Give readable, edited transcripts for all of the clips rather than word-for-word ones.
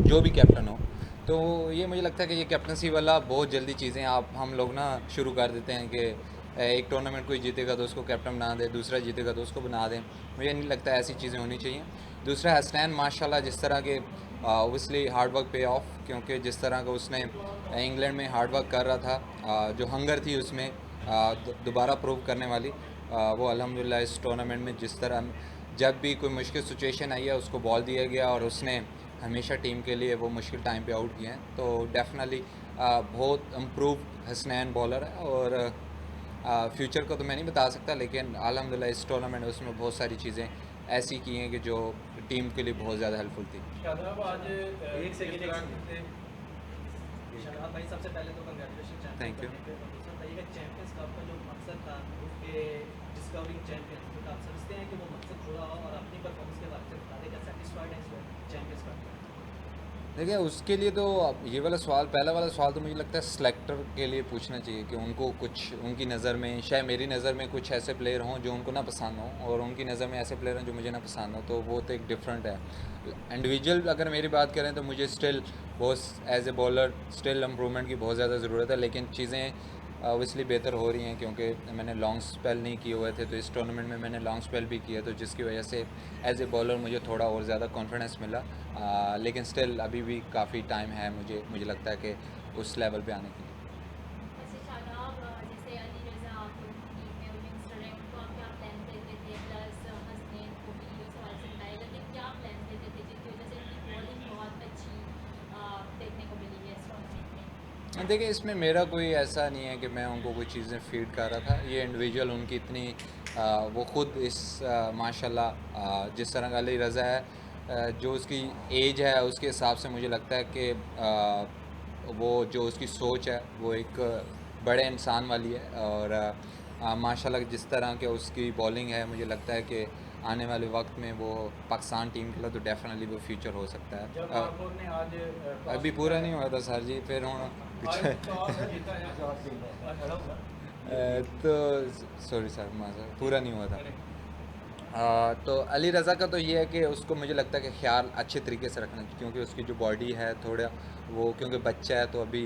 जो भी कैप्टन हो। तो ये मुझे लगता है कि ये कैप्टनसी वाला बहुत जल्दी चीज़ें आप हम लोग ना शुरू कर देते हैं कि एक टूर्नामेंट कोई जीतेगा तो उसको कैप्टन बना दें, दूसरा जीतेगा तो उसको बना दें। मुझे नहीं लगता ऐसी चीज़ें होनी चाहिए। दूसरा हसनैन माशाल्लाह जिस तरह के ओबियसली हार्ड वर्क पे ऑफ, क्योंकि जिस तरह का उसने इंग्लैंड में हार्ड वर्क कर रहा था, जो हंगर थी उसमें दोबारा प्रूव करने वाली, वो अल्हम्दुलिल्लाह इस टूर्नामेंट में जिस तरह जब भी कोई मुश्किल सिचुएशन आई है उसको बॉल दिया गया और उसने हमेशा टीम के लिए वो मुश्किल टाइम पे आउट किए हैं। तो डेफिनेटली बहुत इम्प्रूव हसनैन बॉलर है। और फ्यूचर को तो मैं नहीं बता सकता, लेकिन अल्हम्दुलिल्लाह इस टूर्नामेंट में उसमें बहुत सारी चीज़ें ऐसी की हैं कि जो टीम के लिए बहुत ज़्यादा हेल्पफुल थी। शादाब आज एक सेकंड जिस तरह से शनाब भाई, सबसे पहले तो कंग्रेचुलेशन चैंपियन थैंक यू। बनने पे। और दूसरा बताइएगा, चैंपियंस कप का जो मकसद था उसके डिस्कवरिंग चैंपियंस, तो आप समझते हैं कि वो मकसद पूरा हुआ? और अपनी परफॉर्मेंस के बारे में बता दें, क्या सेटिस्फाइड है इस चैंपियंस कप? देखिए उसके लिए तो अब ये वाला सवाल, पहला वाला सवाल तो मुझे लगता है सिलेक्टर के लिए पूछना चाहिए कि उनको कुछ उनकी नज़र में, शायद मेरी नज़र में कुछ ऐसे प्लेयर हों जो उनको ना पसंद हों और उनकी नज़र में ऐसे प्लेयर हैं जो मुझे ना पसंद हो, तो वो तो एक डिफरेंट है। इंडिविजुअल अगर मेरी बात करें तो मुझे स्टिल बहुत as a bowler still improvement की बहुत ज़्यादा ज़रूरत है, लेकिन चीज़ें ऑब्वियसली बेहतर हो रही हैं क्योंकि मैंने लॉन्ग स्पेल नहीं किए हुए थे, तो इस टूर्नामेंट में मैंने लॉन्ग स्पेल भी किया, तो जिसकी वजह से एज ए बॉलर मुझे थोड़ा और ज़्यादा कॉन्फिडेंस मिला। लेकिन स्टिल अभी भी काफ़ी टाइम है मुझे लगता है कि उस लेवल पे आने के लिए। वैसे शादाब, जैसे अली रज़ा तो उनकी टीम में वो यंगस्टर है, उनको आप क्या प्लान देते थे? प्लस हसनैन को भी उस हवाले से बताइएगा कि क्या प्लान देते थे जिसकी वजह से उनकी बॉलिंग बहुत अच्छी देखने को मिली है इस टूर्नामेंट में? देखिए इसमें मेरा कोई ऐसा नहीं है कि मैं उनको कोई चीज़ें फीड कर रहा था, ये इंडिविजुअल उनकी इतनी वो ख़ुद इस माशाल्लाह जिस तरह का अली रज़ा है, जो उसकी एज है उसके हिसाब से मुझे लगता है कि वो जो उसकी सोच है वो एक बड़े इंसान वाली है। और माशाल्लाह जिस तरह के उसकी बॉलिंग है, मुझे लगता है कि आने वाले वक्त में वो पाकिस्तान टीम के लिए तो डेफिनेटली वो फ्यूचर हो सकता जब है। नागपुर ने आज अभी पूरा नहीं हुआ था सर जी, फिर हूँ आज पीछे टॉस जीता है आज खड़ा हुआ तो सॉरी सर, माजर पूरा नहीं हुआ था। तो अली रज़ा का तो ये है कि उसको मुझे लगता है कि ख्याल अच्छे तरीके से रखना चाहिए, क्योंकि उसकी जो बॉडी है थोड़ा वो, क्योंकि बच्चा है तो अभी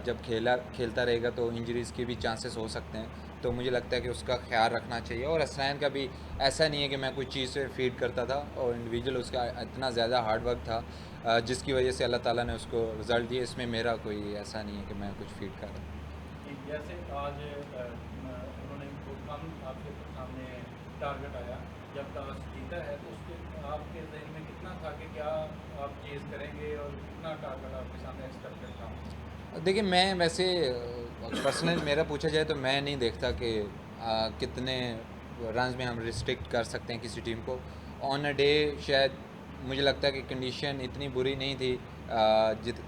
जब खेलता रहेगा तो इंजरीज़ के भी चांसेस हो सकते हैं, तो मुझे लगता है कि उसका ख्याल रखना चाहिए। और हसनैन का भी ऐसा नहीं है कि मैं कोई चीज़ से फीड करता था, और इंडिविजुअल उसका इतना ज़्यादा हार्ड वर्क था जिसकी वजह से अल्लाह ताला ने उसको रिज़ल्ट दिए। इसमें मेरा कोई ऐसा नहीं है कि मैं कुछ फीड कर रहा कि जैसे आज उन्होंने वो कम आपके सामने टारगेट आया, जब टॉस जीता है तो उसके आपके जहन में कितना था कि क्या आप चेज़ करेंगे और कितना टारगेट आपके सामने एक्सपेक्टेड था? हूँ। देखिए मैं वैसे पर्सनल मेरा पूछा जाए तो मैं नहीं देखता कि कितने रन्स में हम रिस्ट्रिक्ट कर सकते हैं किसी टीम को ऑन अ डे। शायद मुझे लगता है कि कंडीशन इतनी बुरी नहीं थी,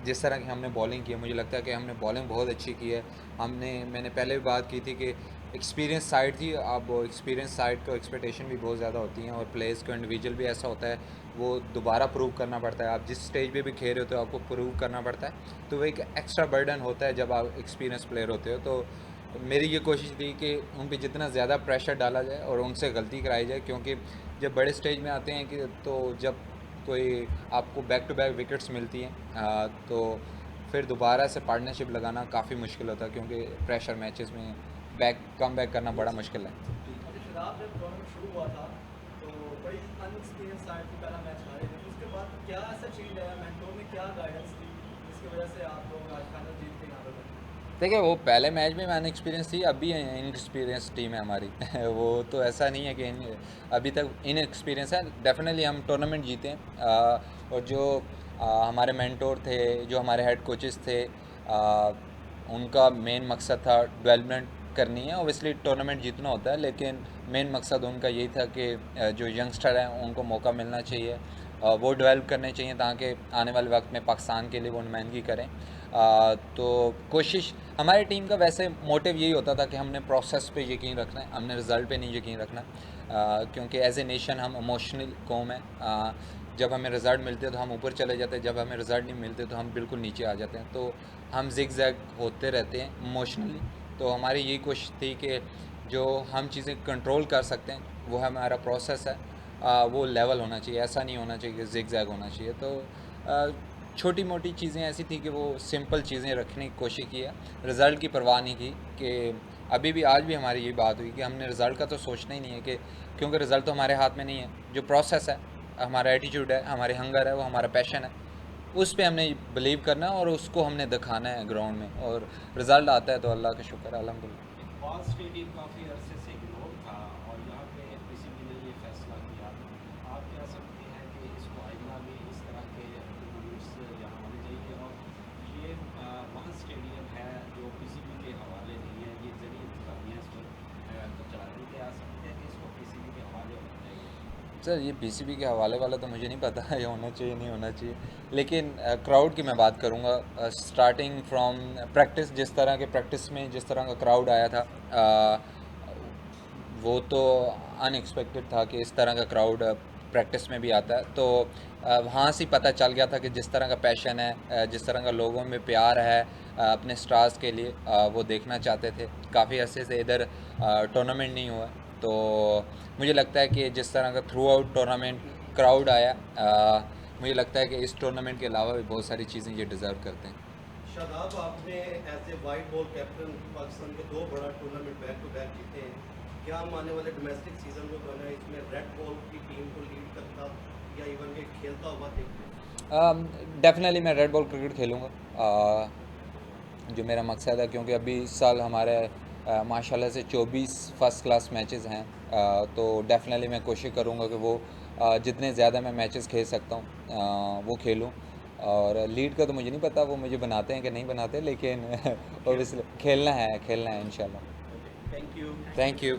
जिस तरह की हमने बॉलिंग की है, मुझे लगता है कि हमने बॉलिंग बहुत अच्छी की है। मैंने पहले भी बात की थी कि एक्सपीरियंस साइड थी, अब एक्सपीरियंस साइड को एक्सपेक्टेशन भी बहुत ज़्यादा होती हैं, और प्लेयर्स को इंडिविजुअल भी ऐसा होता है वो दोबारा प्रूव करना पड़ता है। आप जिस स्टेज पे भी खेल रहे हो तो आपको प्रूव करना पड़ता है, तो वो एक एक्स्ट्रा बर्डन होता है जब आप एक्सपीरियंस प्लेयर होते हो। तो मेरी ये कोशिश थी कि उन पे जितना ज़्यादा प्रेशर डाला जाए और उनसे गलती कराई जाए, क्योंकि जब बड़े स्टेज में आते हैं कि तो जब कोई आपको बैक टू बैक विकेट्स मिलती हैं, तो फिर दोबारा से पार्टनरशिप लगाना काफ़ी मुश्किल होता है, क्योंकि प्रेशर मैचेस में कम बैक करना बड़ा मुश्किल है। अच्छा शराब, जब टूर्नामेंट शुरू हुआ था तो बड़ी अनएक्सपीरियंस साइड थी, पहला मैच हारे थे, उसके बाद क्या ऐसा चेंज आया मेंटोर में, क्या गाइडेंस दी जिसकी वजह से आप लोग आज फाइनल जीत के यहाँ पे बने? देखिए वो पहले मैच में मैंने एक्सपीरियंस थी, अभी इनएक्सपीरियंस टीम है हमारी वो तो ऐसा नहीं है कि अभी तक इनएक्सपीरियंस है। डेफिनेटली हम टूर्नामेंट जीते हैं, और जो हमारे मेंटोर थे, जो हमारे हेड कोचेस थे, उनका मेन मकसद था डेवलपमेंट करनी है। ओबियसली टूर्नामेंट जीतना होता है, लेकिन मेन मकसद उनका यही था कि जो यंगस्टर हैं उनको मौका मिलना चाहिए, वो डेवलप करने चाहिए ताकि आने वाले वक्त में पाकिस्तान के लिए वो नुमाइंदगी करें। तो कोशिश हमारी टीम का वैसे मोटिव यही होता था कि हमने प्रोसेस पे यकीन रखना है, हमने रिज़ल्ट पे नहीं यकीन रखना, क्योंकि एज ए नेशन हम इमोशनल कौम है। जब हमें रिज़ल्ट मिलते हैं तो हम ऊपर चले जाते हैं, जब हमें रिज़ल्ट नहीं मिलते तो हम बिल्कुल नीचे आ जाते हैं, तो हम जिग जैग होते रहते हैं इमोशनली। तो हमारी यही कोशिश थी कि जो हम चीज़ें कंट्रोल कर सकते हैं वो हमारा प्रोसेस है, वो लेवल होना चाहिए, ऐसा नहीं होना चाहिए कि जिग जैग होना चाहिए। तो छोटी मोटी चीज़ें ऐसी थी कि वो सिंपल चीज़ें रखने की कोशिश की है, रिज़ल्ट की परवाह नहीं की। कि अभी भी आज भी हमारी यही बात हुई कि हमने रिज़ल्ट का तो सोचना ही नहीं है, कि क्योंकि रिज़ल्ट तो हमारे हाथ में नहीं है। जो प्रोसेस है, हमारा एटीट्यूड है, हमारे हंगर है, वो हमारा पैशन है, उस पे हमने बिलीव करना है और उसको हमने दिखाना है ग्राउंड में, और रिज़ल्ट आता है तो अल्लाह का शुक्र है, अल्हम्दुलिल्लाह। बॉल स्टेडियम काफ़ी अरसे से इग्नोर था और यहाँ पे पीसीबी ने ये फैसला किया। आप क्या समझते हैं कि इसको आइंदा भी इस तरह के टूर्नामेंट्स यहाँ होने चाहिए? और ये वहाँ स्टेडियम है जो पीसीबी के हवाले नहीं है, ये जरिए इंतजामिया इस पर तो चलाते क्या सकते हैं कि इसको पीसीबी के हवाले होना चाहिए? सर ये पीसीबी के हवाले वाला तो मुझे नहीं पता है, ये होना चाहिए नहीं होना चाहिए, लेकिन क्राउड की मैं बात करूँगा। स्टार्टिंग फ्रॉम प्रैक्टिस, जिस तरह के प्रैक्टिस में जिस तरह का क्राउड आया था, वो तो अनएक्सपेक्टेड था कि इस तरह का क्राउड प्रैक्टिस में भी आता है। तो वहाँ से ही पता चल गया था कि जिस तरह का पैशन है, जिस तरह का लोगों में प्यार है अपने स्टार्स के लिए, वो देखना चाहते थे। काफ़ी अरसे से इधर टूर्नामेंट नहीं हुआ, तो मुझे लगता है कि जिस तरह का थ्रू आउट टूर्नामेंट क्राउड आया, मुझे लगता है कि इस टूर्नामेंट के अलावा भी बहुत सारी चीज़ें ये डिज़र्व करते हैं। शादाब, आपने as a white ball captain Pakistan के 2 बड़ा टूर्नामेंट बैक टू बैक जीते हैं। क्या हम आने वाले डोमेस्टिक सीजन में जो है इसमें रेड बॉल की टीम को लीड करता या इवन के खेलता हुआ देखते हैं? डेफिनेटली मैं रेड बॉल क्रिकेट खेलूँगा, जो मेरा मकसद है, क्योंकि अभी इस साल हमारे माशाल्लाह से 24 फर्स्ट क्लास मैचेस हैं। तो डेफिनेटली मैं कोशिश करूँगा कि वो जितने ज़्यादा मैं मैचेस खेल सकता हूँ वो खेलूँ। और लीड का तो मुझे नहीं पता वो मुझे बनाते हैं कि नहीं बनाते, लेकिन ऑब्वियसली खेलना है इंशाल्लाह। Thank you. Thank you.